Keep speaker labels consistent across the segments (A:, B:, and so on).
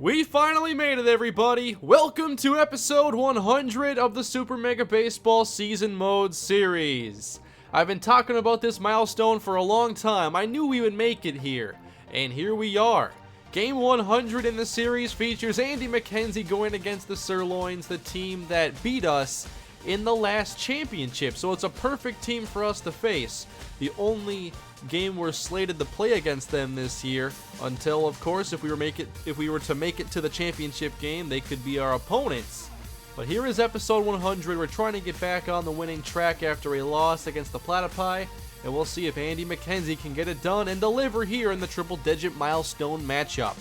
A: We finally made it, everybody! Welcome to episode 100 of the Super Mega Baseball Season Mode series. I've been talking about this milestone for a long time. I knew we would make it here. And here we are. Game 100 in the series features Andy McKenzie going against the Sirloins, the team that beat us in the last championship. So it's a perfect team for us to face. The only game we're slated to play against them this year, until of course if we were to make it to the championship game, they could be our opponents. But here is episode 100. We're trying to get back on the winning track after a loss against the Platypi, and we'll see if Andy McKenzie can get it done and deliver here in the triple-digit milestone matchup.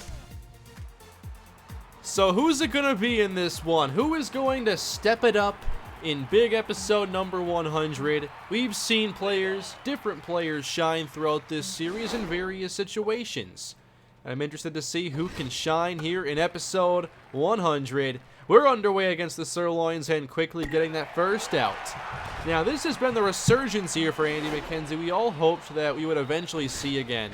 A: So who's it gonna be in this one? Who is going to step it up in big episode number 100? We've seen different players shine throughout this series in various situations. I'm interested to see who can shine here in episode 100. We're underway against the Sirloins and quickly getting that first out. Now this has been the resurgence here for Andy McKenzie. We all hoped that we would eventually see again.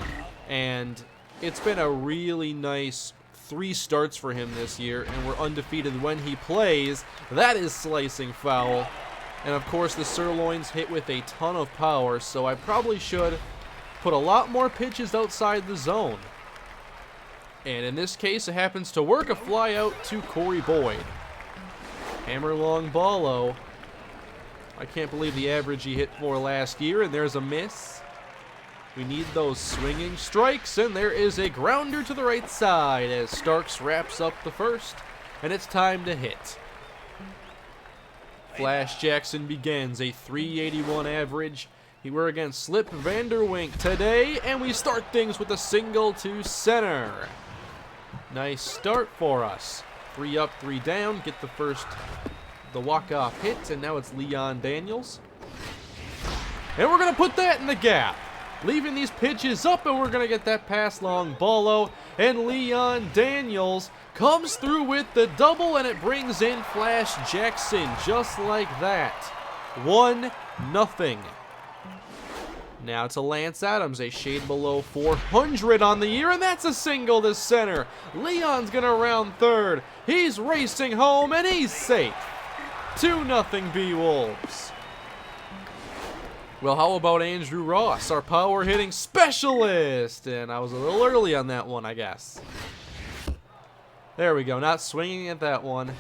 A: And it's been a really nice 3 starts for him this year, and we're undefeated when he plays. That is slicing foul. And of course the Sirloins hit with a ton of power, so I probably should put a lot more pitches outside the zone. And in this case it happens to work, a fly out to Corey Boyd. Hammer long ballo. I can't believe the average he hit for last year, and there's a miss. We need those swinging strikes, and there is a grounder to the right side as Starks wraps up the first, and it's time to hit. Flash Jackson begins, a 381 average. We're against Slip Vanderwink today, and we start things with a single to center. Nice start for us. 3 up, 3 down, get the walk-off hit, and now it's Leon Daniels. And we're going to put that in the gap. Leaving these pitches up, and we're going to get that pass long ballo, and Leon Daniels comes through with the double, and it brings in Flash Jackson just like that. 1-0. Now to Lance Adams, a shade below 400 on the year, and that's a single to center. Leon's going to round third. He's racing home, and he's safe. 2-0 B-Wolves. Well, how about Andrew Ross, our power hitting specialist? And I was a little early on that one, I guess. There we go, not swinging at that one.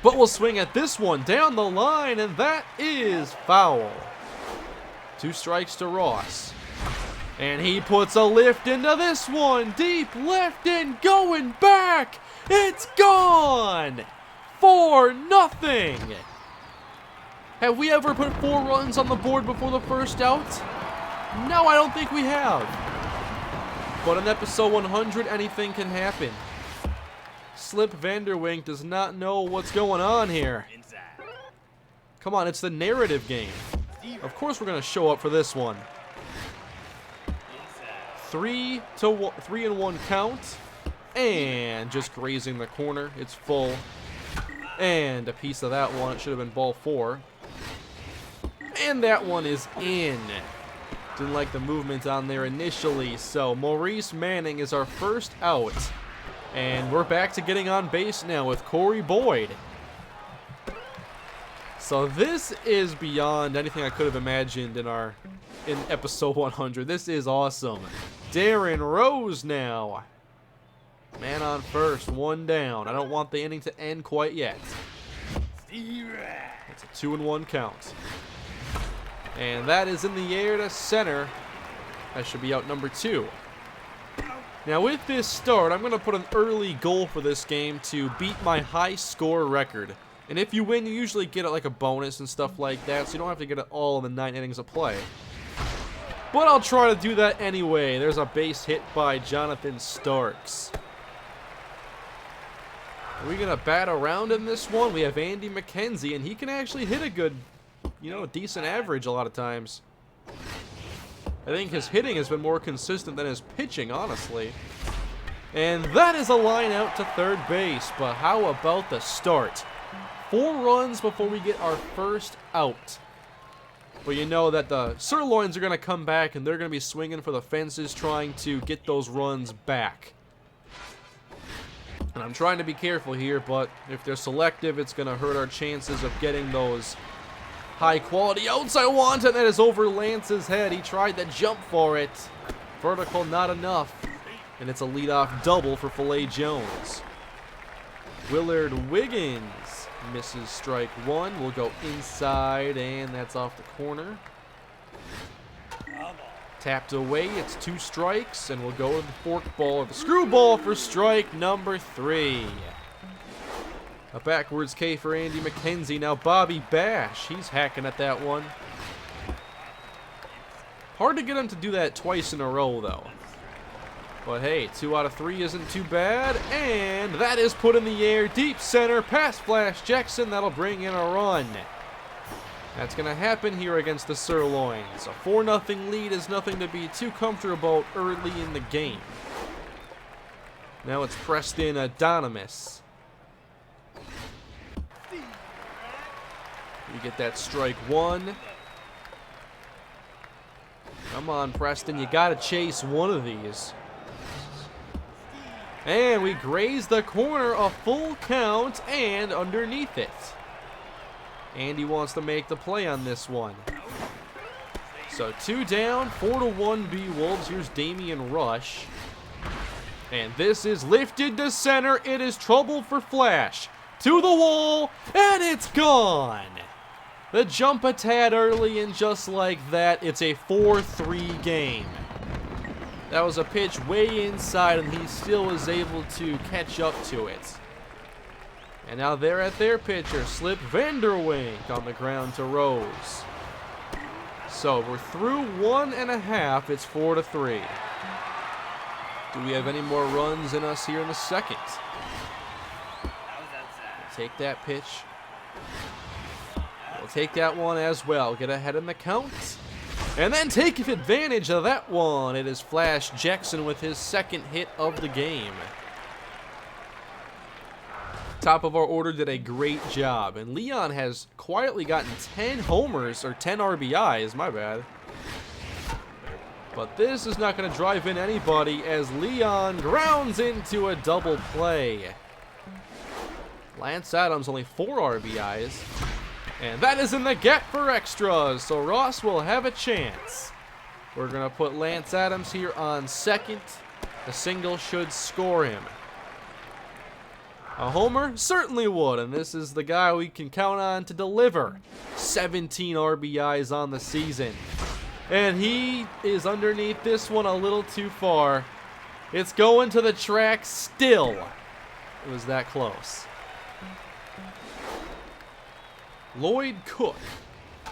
A: But we'll swing at this one down the line, and that is foul. 2 strikes to Ross. And he puts a lift into this one. Deep left and going back. It's gone. 4-0. Have we ever put 4 runs on the board before the first out? No, I don't think we have. But in episode 100, anything can happen. Slip Vanderwink does not know what's going on here. Come on, it's the narrative game. Of course we're going to show up for this one. 3-1 count. And just grazing the corner. It's full. And a piece of that one. It should have been ball 4. And that one is in. Didn't like the movement on there initially. So Maurice Manning is our first out. And we're back to getting on base now with Corey Boyd. So this is beyond anything I could have imagined in episode 100. This is awesome. Darren Rose now. Man on first, 1 down. I don't want the inning to end quite yet. It's a 2-1 count. And that is in the air to center. That should be out number 2. Now with this start, I'm going to put an early goal for this game to beat my high score record. And if you win, you usually get like a bonus and stuff like that, so you don't have to get it all in the 9 innings of play. But I'll try to do that anyway. There's a base hit by Jonathan Starks. Are we going to bat around in this one? We have Andy McKenzie, and he can actually hit a good, decent average a lot of times. I think his hitting has been more consistent than his pitching, honestly. And that is a line out to third base, but how about the start? 4 runs before we get our first out. But you know that the Sirloins are going to come back, and they're going to be swinging for the fences trying to get those runs back. And I'm trying to be careful here, but if they're selective, it's going to hurt our chances of getting those high-quality outs I want, and that is over Lance's head. He tried to jump for it. Vertical, not enough. And it's a leadoff double for Filet Jones. Willard Wiggins misses strike one. We'll go inside, and that's off the corner. Tapped away, it's 2 strikes, and we'll go to the forkball or the screwball for strike number 3. A backwards K for Andy McKenzie. Now Bobby Bash, he's hacking at that one. Hard to get him to do that twice in a row, though. But hey, 2 out of 3 isn't too bad, and that is put in the air, deep center, pass flash Jackson. That'll bring in a run. That's going to happen here against the Sirloins. A 4-0 lead is nothing to be too comfortable about early in the game. Now it's Preston Adonimus. You get that strike one. Come on, Preston. You got to chase one of these. And we graze the corner, a full count, and underneath it. Andy wants to make the play on this one. So 2 down, 4-1 B Wolves. Here's Damian Rush. And this is lifted to center. It is trouble for Flash. To the wall, and it's gone. The jump a tad early, and just like that, it's a 4-3 game. That was a pitch way inside, and he still was able to catch up to it. And now they're at their pitcher, Slip Vanderwink on the ground to Rose. So we're through 1.5. It's 4-3. Do we have any more runs in us here in the second? We'll take that pitch. We'll take that one as well. Get ahead in the count. And then take advantage of that one. It is Flash Jackson with his second hit of the game. Top of our order did a great job, and Leon has quietly gotten 10 homers, or 10 RBIs, my bad. But this is not going to drive in anybody as Leon grounds into a double play. Lance Adams only 4 RBIs, and that is in the gap for extras, so Ross will have a chance. We're going to put Lance Adams here on second. A single should score him. A homer certainly would, and this is the guy we can count on to deliver 17 RBIs on the season. And he is underneath this one a little too far. It's going to the track still. It was that close. Lloyd Cook,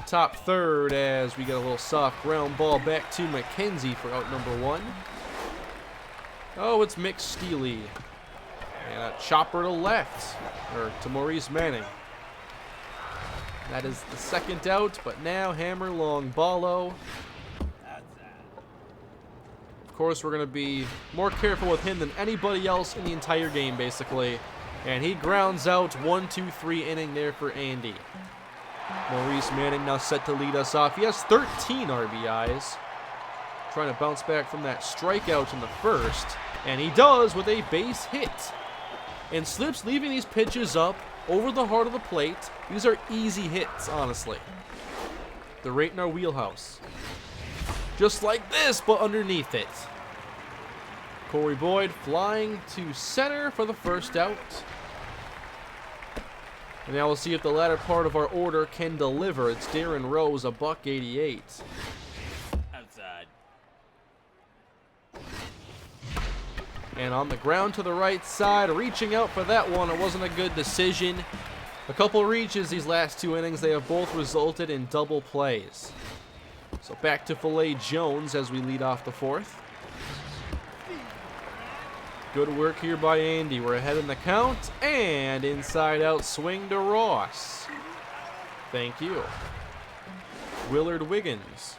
A: top third, as we get a little soft ground ball back to McKenzie for out number 1. Oh, it's Mick Steely. And a chopper to left, or to Maurice Manning. That is the second out, but now hammer long ballo. Of course, we're going to be more careful with him than anybody else in the entire game, basically. And he grounds out 1-2-3 inning there for Andy. Maurice Manning now set to lead us off. He has 13 RBIs. Trying to bounce back from that strikeout in the first. And he does with a base hit. And Slip's leaving these pitches up over the heart of the plate. These are easy hits, honestly. They're right in our wheelhouse. Just like this, but underneath it. Corey Boyd flying to center for the first out. And now we'll see if the latter part of our order can deliver. It's Darren Rose, a $188.
B: Outside.
A: And on the ground to the right side, reaching out for that one. It wasn't a good decision. A couple reaches these last 2 innings. They have both resulted in double plays. So back to Filet Jones as we lead off the 4th. Good work here by Andy. We're ahead in the count. And inside out swing to Ross. Thank you. Willard Wiggins.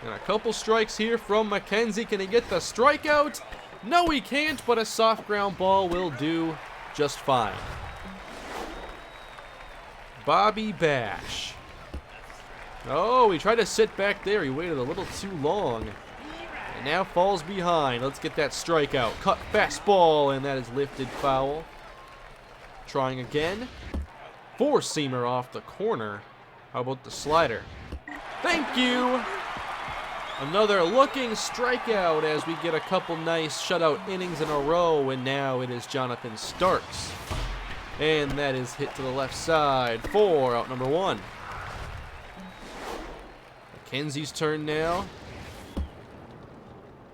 A: And a couple strikes here from McKenzie. Can he get the strikeout? No, he can't, but a soft ground ball will do just fine. Bobby Bash. Oh, he tried to sit back there. He waited a little too long. And now falls behind. Let's get that strikeout. Cut fastball, and that is lifted foul. Trying again. Four-seamer off the corner. How about the slider? Thank you! Another looking strikeout as we get a couple nice shutout innings in a row, and now it is Jonathan Starks. And that is hit to the left side for out number one. Mackenzie's turn now.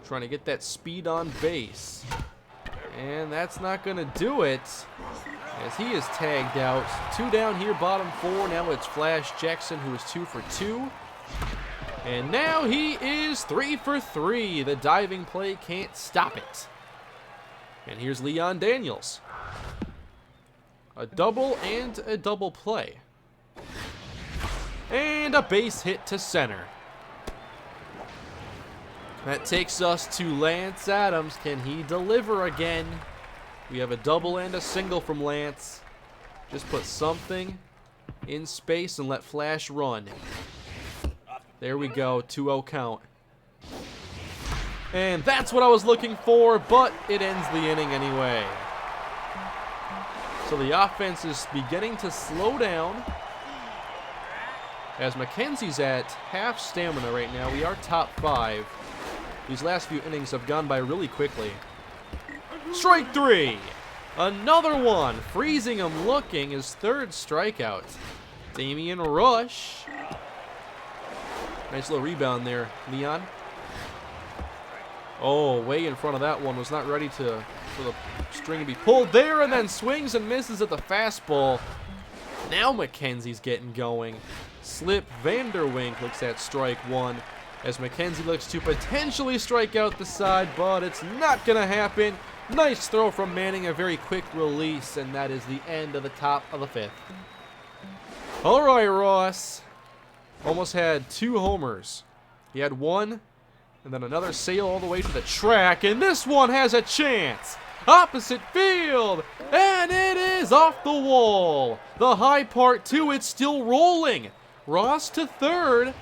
A: Trying to get that speed on base. And that's not going to do it as he is tagged out. Two down here, bottom four. Now it's Flash Jackson, who is 2 for 2. And now he is 3 for 3. The diving play can't stop it. And here's Leon Daniels. A double and a double play. And a base hit to center. That takes us to Lance Adams. Can he deliver again? We have a double and a single from Lance. Just put something in space and let Flash run. There we go, 2-0 count. And that's what I was looking for, but it ends the inning anyway. So the offense is beginning to slow down. As Mackenzie's at half stamina right now, we are top 5. These last few innings have gone by really quickly. Strike 3! Another one! Freezing him looking, his third strikeout. Damian Rush. Nice little rebound there, Leon. Oh, way in front of that one. Was not ready for the string to be pulled there, and then swings and misses at the fastball. Now Mackenzie's getting going. Slip Vanderwink looks at strike 1. As Mackenzie looks to potentially strike out the side, but it's not going to happen. Nice throw from Manning, a very quick release, and that is the end of the top of the 5th. All right, Ross. Almost had 2 homers. He had 1, and then another sail all the way to the track, and this one has a chance. Opposite field, and it is off the wall. The high part too, it's still rolling. Ross to third.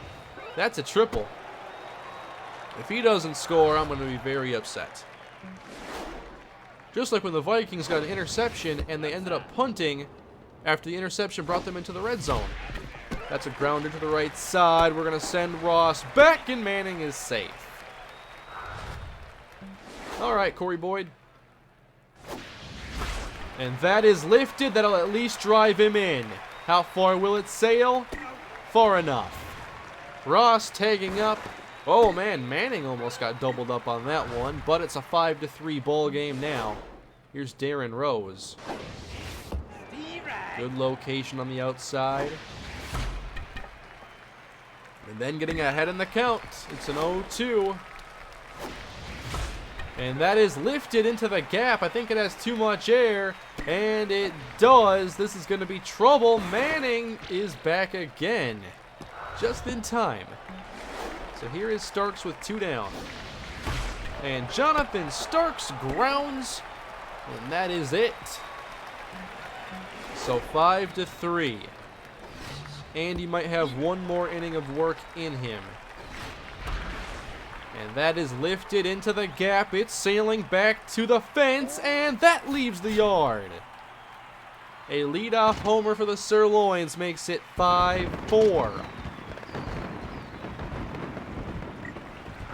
A: That's a triple. If he doesn't score, I'm going to be very upset. Just like when the Vikings got an interception and they ended up punting after the interception brought them into the red zone. That's a grounder to the right side. We're going to send Ross back, and Manning is safe. All right, Corey Boyd. And that is lifted. That'll at least drive him in. How far will it sail? Far enough. Ross tagging up. Oh, man, Manning almost got doubled up on that one, but it's a 5-3 ball game now. Here's Darren Rose. Good location on the outside. And then getting ahead in the count. It's an 0-2. And that is lifted into the gap. I think it has too much air, and it does. This is going to be trouble. Manning is back again, just in time. So here is Starks with 2 down. And Jonathan Starks grounds, and that is it. So 5-3. Andy might have 1 more inning of work in him. And that is lifted into the gap. It's sailing back to the fence, and that leaves the yard. A leadoff homer for the Sirloins makes it 5-4.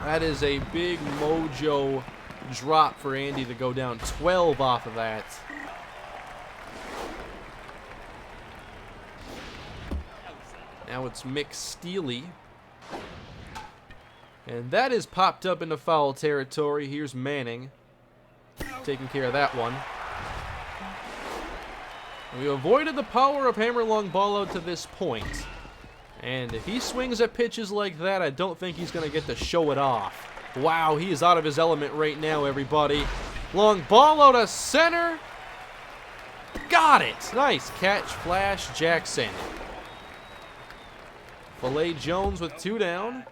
A: That is a big mojo drop for Andy to go down 12 off of that. Now it's Mick Steely. And that is popped up into foul territory. Here's Manning taking care of that one. We avoided the power of hammer long ball out to this point. And if he swings at pitches like that, I don't think he's going to get to show it off. Wow, he is out of his element right now, everybody. Long ball out of center. Got it. Nice catch, Flash Jackson. Filet Jones with 2 down.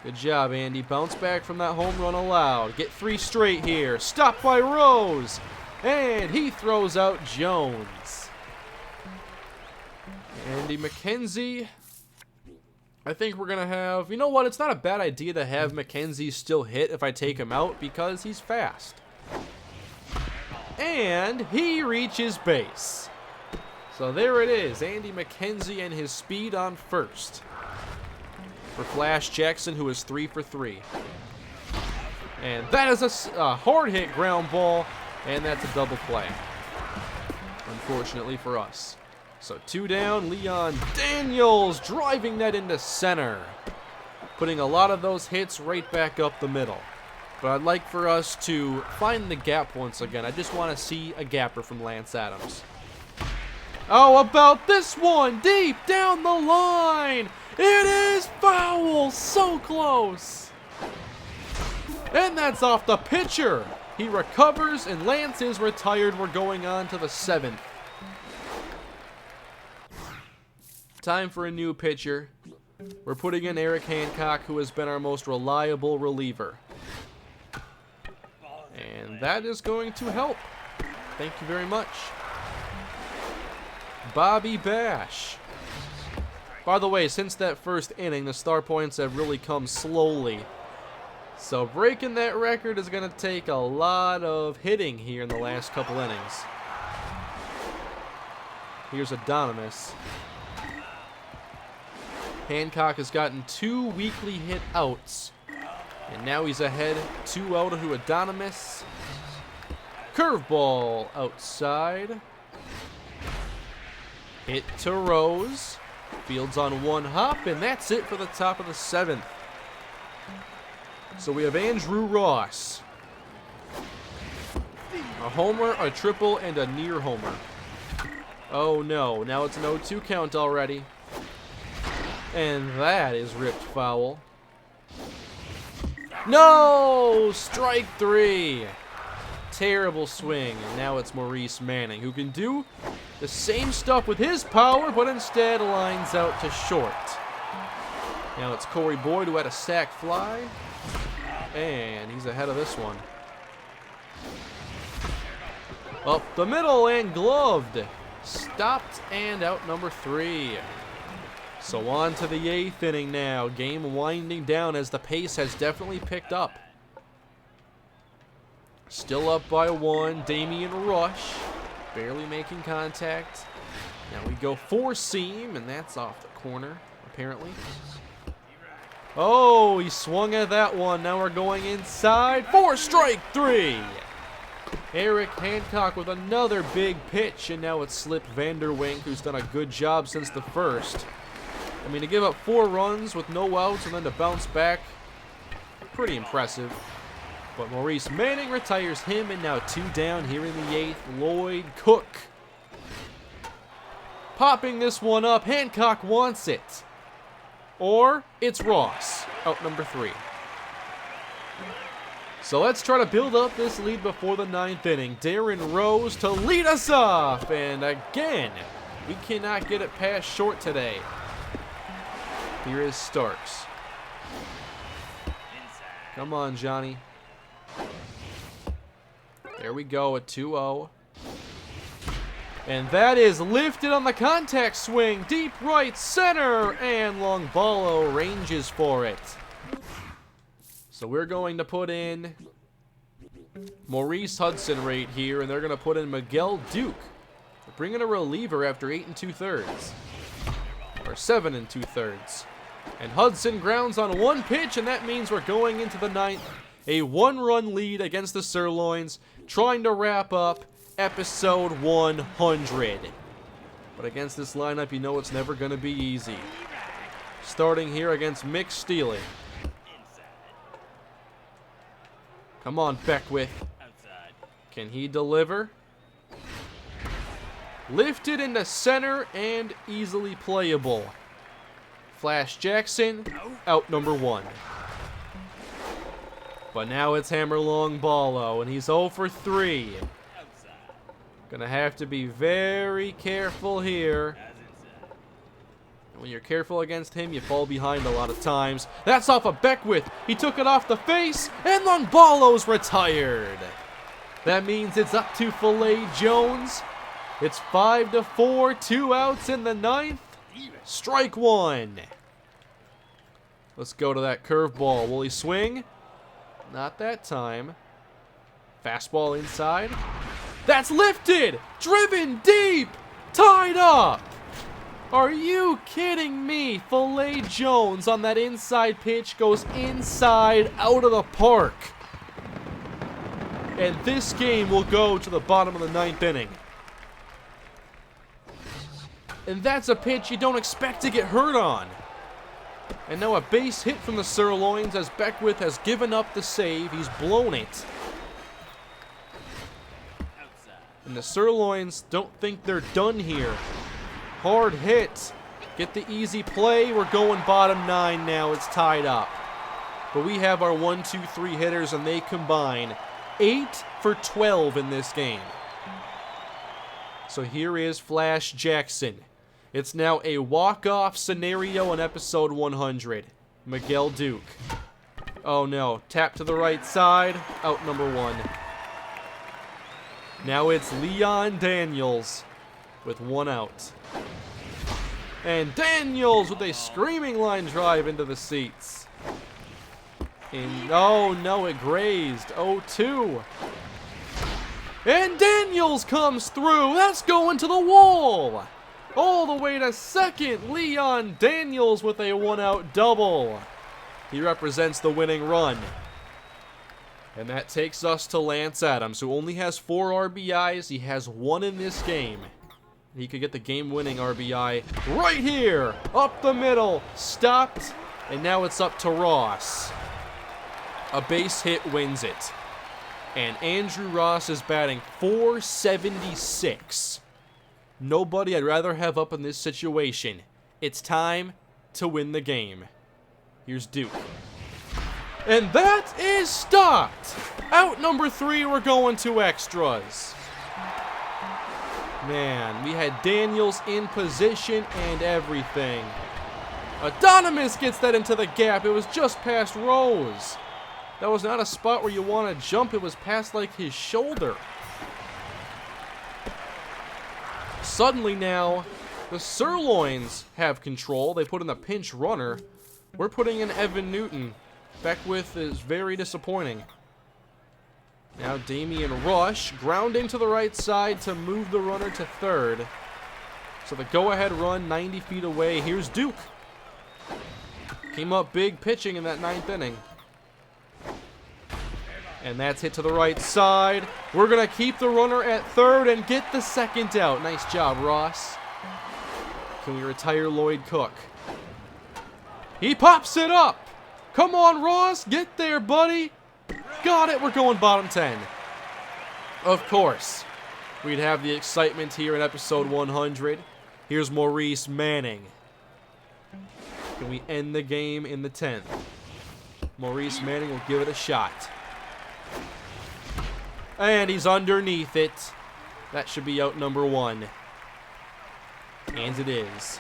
A: Good job, Andy. Bounce back from that home run allowed. Get 3 straight here. Stopped by Rose. And he throws out Jones. Andy Mackenzie I think we're going to have... You know what? It's not a bad idea to have McKenzie still hit if I take him out because he's fast. And he reaches base. So there it is. Andy McKenzie and his speed on first. For Flash Jackson, who is 3 for 3. And that is a hard hit ground ball. And that's a double play. Unfortunately for us. So 2 down, Leon Daniels driving that into center. Putting a lot of those hits right back up the middle. But I'd like for us to find the gap once again. I just want to see a gapper from Lance Adams. Oh, about this one, deep down the line. It is foul, so close. And that's off the pitcher. He recovers and Lance is retired. We're going on to the 7th. Time for a new pitcher. We're putting in Eric Hancock, who has been our most reliable reliever. And that is going to help. Thank you very much. Bobby Bash. By the way, since that first inning, the star points have really come slowly. So breaking that record is going to take a lot of hitting here in the last couple innings. Here's Adonis. Hancock has gotten 2 weekly hit outs. And now he's ahead 2 out to Adonis. Curveball outside. Hit to Rose. Fields on 1 hop, and that's it for the top of the 7th. So we have Andrew Ross. A homer, a triple, and a near homer. Oh no, now it's an 0-2 count already. And that is ripped foul. No! Strike 3. Terrible swing. And now it's Maurice Manning, who can do the same stuff with his power, but instead lines out to short. Now it's Corey Boyd, who had a sac fly. And he's ahead of this one. Up the middle and gloved. Stopped and out number 3. So on to the 8th inning now. Game winding down as the pace has definitely picked up. Still up by 1. Damian Rush. Barely making contact. Now we go 4-seam, and that's off the corner, apparently. Oh, he swung at that one. Now we're going inside for strike 3. Eric Hancock with another big pitch, and now it's Slip Vanderwink, who's done a good job since the first. I mean, to give up 4 runs with no outs and then to bounce back, pretty impressive. But Maurice Manning retires him, and now 2 down here in the 8th. Lloyd Cook. Popping this one up. Hancock wants it. Or it's Ross, out number 3. So let's try to build up this lead before the 9th inning. Darren Rose to lead us off. And again, we cannot get it past short today. Here is Starks. Come on, Johnny. There we go, a 2-0. And that is lifted on the contact swing. Deep right center. And Longballo ranges for it. So we're going to put in Maurice Hudson right here. And they're going to put in Miguel Duke. They're bringing a reliever after 8 2/3. Or 7 2/3. And Hudson grounds on 1 pitch. And that means we're going into the 9th. A 1-run lead against the Sirloins. Trying to wrap up episode 100. But against this lineup, you know it's never going to be easy. Starting here against Mick Steely. Come on, Beckwith. Can he deliver? Lifted into center and easily playable. Flash Jackson, out number 1. But now it's Hammer Longballo, and he's 0 for 3. Gonna have to be very careful here. When you're careful against him, you fall behind a lot of times. That's off of Beckwith. He took it off the face, and Longballo's retired. That means it's up to Filet Jones. It's 5-4, 2 outs in the 9th. Strike 1. Let's go to that curveball. Will he swing? Not that time. Fastball inside. That's lifted! Driven deep! Tied up! Are you kidding me? Filet Jones on that inside pitch goes inside out of the park. And this game will go to the bottom of the 9th inning. And that's a pitch you don't expect to get hurt on. And now a base hit from the Sirloins as Beckwith has given up the save. He's blown it. And the Sirloins don't think they're done here. Hard hit. Get the easy play. We're going bottom 9 now. It's tied up. But we have our 1, 2, 3 hitters, and they combine 8 for 12 in this game. So here is Flash Jackson. It's now a walk-off scenario in episode 100. Miguel Duke. Oh no. Tap to the right side. Out number 1. Now it's Leon Daniels with 1 out. And Daniels with a screaming line drive into the seats. Oh no, it grazed. 0-2. And Daniels comes through. That's going to the wall. All the way to second. Leon Daniels with a 1-out double. He represents the winning run. And that takes us to Lance Adams, who only has 4 RBIs. He has 1 in this game. He could get the game-winning RBI right here. Up the middle. Stopped. And now it's up to Ross. A base hit wins it. And Andrew Ross is batting .476. Nobody I'd rather have up in this situation. It's time to win the game. Here's Duke. And that is stopped. Out number 3, we're going to extras. Man, we had Daniels in position and everything. Adonis gets that into the gap. It was just past Rose. That was not a spot where you want to jump. It was past like his shoulder. Suddenly now, the Sirloins have control. They put in the pinch runner. We're putting in Evan Newton. Beckwith is very disappointing. Now Damian Rush grounding to the right side to move the runner to third. So the go-ahead run 90 feet away. Here's Duke. Came up big pitching in that 9th inning. And that's hit to the right side. We're going to keep the runner at third and get the 2nd out. Nice job, Ross. Can we retire Lloyd Cook? He pops it up. Come on, Ross. Get there, buddy. Got it. We're going bottom 10. Of course. We'd have the excitement here in episode 100. Here's Maurice Manning. Can we end the game in the 10th? Maurice Manning will give it a shot. And he's underneath it. That should be out number 1. And it is.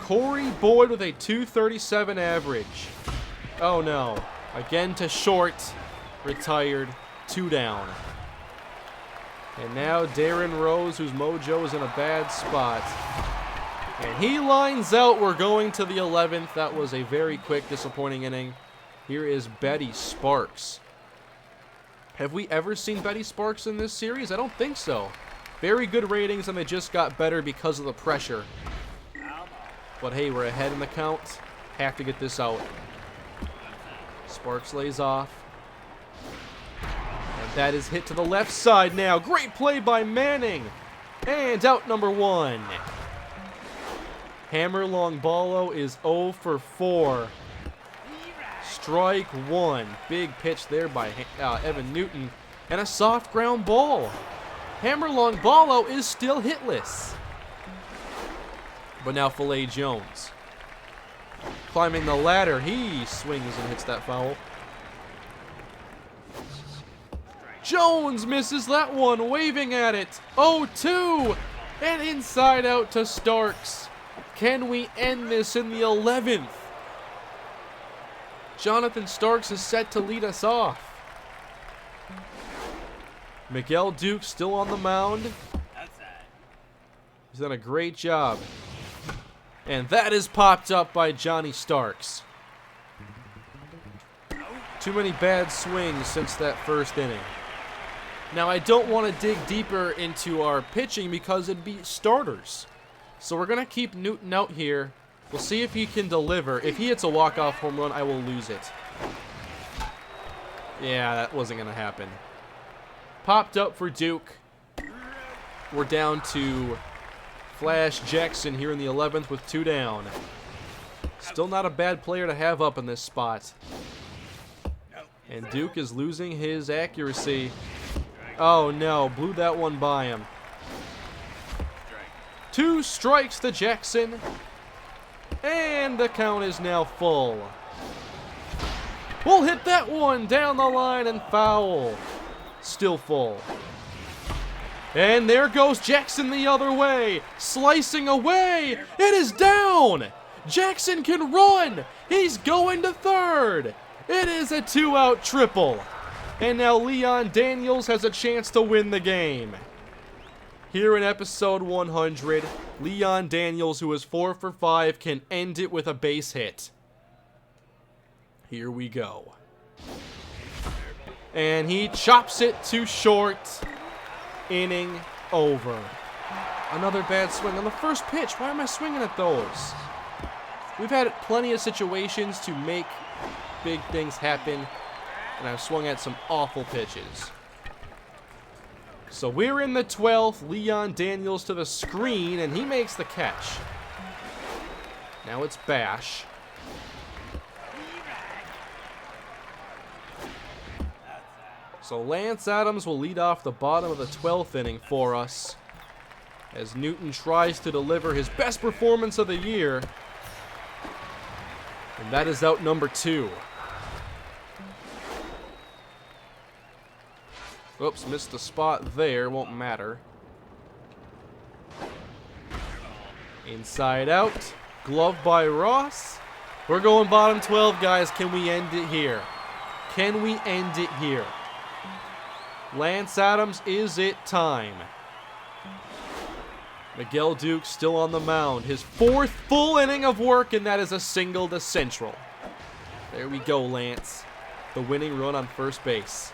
A: Corey Boyd with a .237 average. Oh no. Again to short. Retired. 2 down. And now Darren Rose, whose mojo is in a bad spot. And he lines out. We're going to the 11th. That was a very quick, disappointing inning. Here is Betty Sparks. Have we ever seen Betty Sparks in this series? I don't think so. Very good ratings, and they just got better because of the pressure. But hey, we're ahead in the count. Have to get this out. Sparks lays off. And that is hit to the left side now. Great play by Manning. And out number 1. Hammer Longballo is 0 for 4. Strike 1. Big pitch there by Evan Newton. And a soft ground ball. Hammer Longballo is still hitless. But now Filet Jones. Climbing the ladder. He swings and hits that foul. Jones misses that one. Waving at it. 0-2. And inside out to Starks. Can we end this in the 11th? Jonathan Starks is set to lead us off. Miguel Duke still on the mound. He's done a great job. And that is popped up by Johnny Starks. Too many bad swings since that first inning. Now, I don't want to dig deeper into our pitching because it'd be starters. So we're going to keep Newton out here. We'll see if he can deliver. If he hits a walk-off home run, I will lose it. Yeah, that wasn't going to happen. Popped up for Duke. We're down to Flash Jackson here in the 11th with 2 down. Still not a bad player to have up in this spot. And Duke is losing his accuracy. Oh no, blew that one by him. 2 strikes to Jackson. And the count is now full. We'll hit that one down the line and foul. Still full. And there goes Jackson the other way. Slicing away. It is down. Jackson can run. He's going to third. It is a 2-out triple. And now Leon Daniels has a chance to win the game. Here in episode 100, Leon Daniels, who is 4 for 5, can end it with a base hit. Here we go. And he chops it to short. Inning over. Another bad swing on the first pitch. Why am I swinging at those? We've had plenty of situations to make big things happen, and I've swung at some awful pitches. So we're in the 12th. Leon Daniels to the screen, and he makes the catch. Now it's Bash. So Lance Adams will lead off the bottom of the 12th inning for us as Newton tries to deliver his best performance of the year. And that is out number 2. Oops, missed the spot there. Won't matter. Inside out. Glove by Ross. We're going bottom 12, guys. Can we end it here? Can we end it here? Lance Adams, is it time? Miguel Duke still on the mound. His 4th full inning of work, and that is a single to Central. There we go, Lance. The winning run on first base.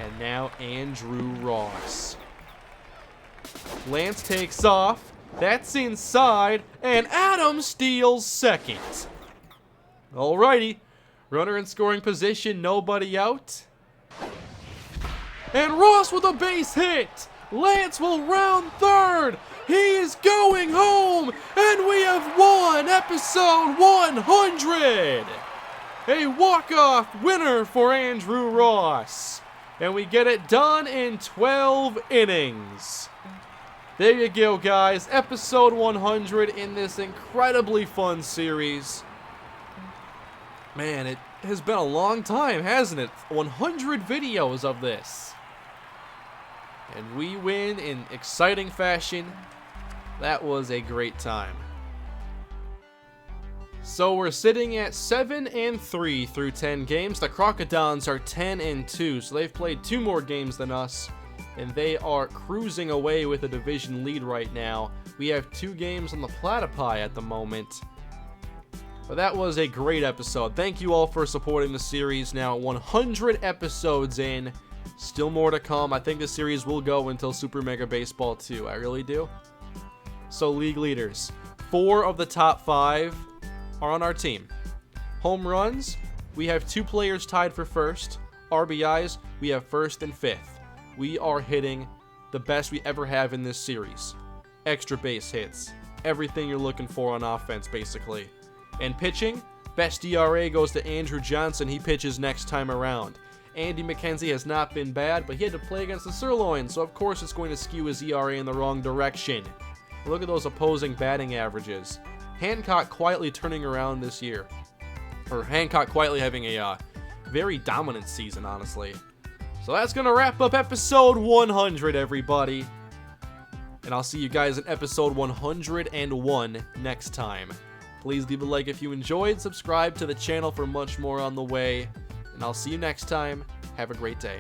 A: And now Andrew Ross. Lance takes off. That's inside. And Adams steals second. Alrighty. Runner in scoring position. Nobody out. And Ross with a base hit. Lance will round third. He is going home. And we have won episode 100. A walk-off winner for Andrew Ross. And we get it done in 12 innings. There you go, guys. Episode 100 in this incredibly fun series. Man, it has been a long time, hasn't it? 100 videos of this. And we win in exciting fashion. That was a great time. So we're sitting at 7-3 through 10 games. The Crocodons are 10-2, so they've played 2 more games than us, and they are cruising away with a division lead right now. We have 2 games on the Platypi at the moment. But that was a great episode. Thank you all for supporting the series. Now 100 episodes in, still more to come. I think the series will go until Super Mega Baseball 2. I really do. So league leaders, 4 of the top 5 are on our team. Home runs, we have 2 players tied for first. RBIs, we have first and 5th. We are hitting the best we ever have in this series. Extra base hits, everything you're looking for on offense, basically. And pitching, best ERA goes to Andrew Johnson. He pitches next time around. Andy McKenzie has not been bad, but he had to play against the Sirloins, so of course it's going to skew his ERA in the wrong direction. Look at those opposing batting averages. Hancock quietly turning around this year. Or Hancock quietly having a very dominant season, honestly. So that's going to wrap up episode 100, everybody. And I'll see you guys in episode 101 next time. Please leave a like if you enjoyed, subscribe to the channel for much more on the way, and I'll see you next time. Have a great day.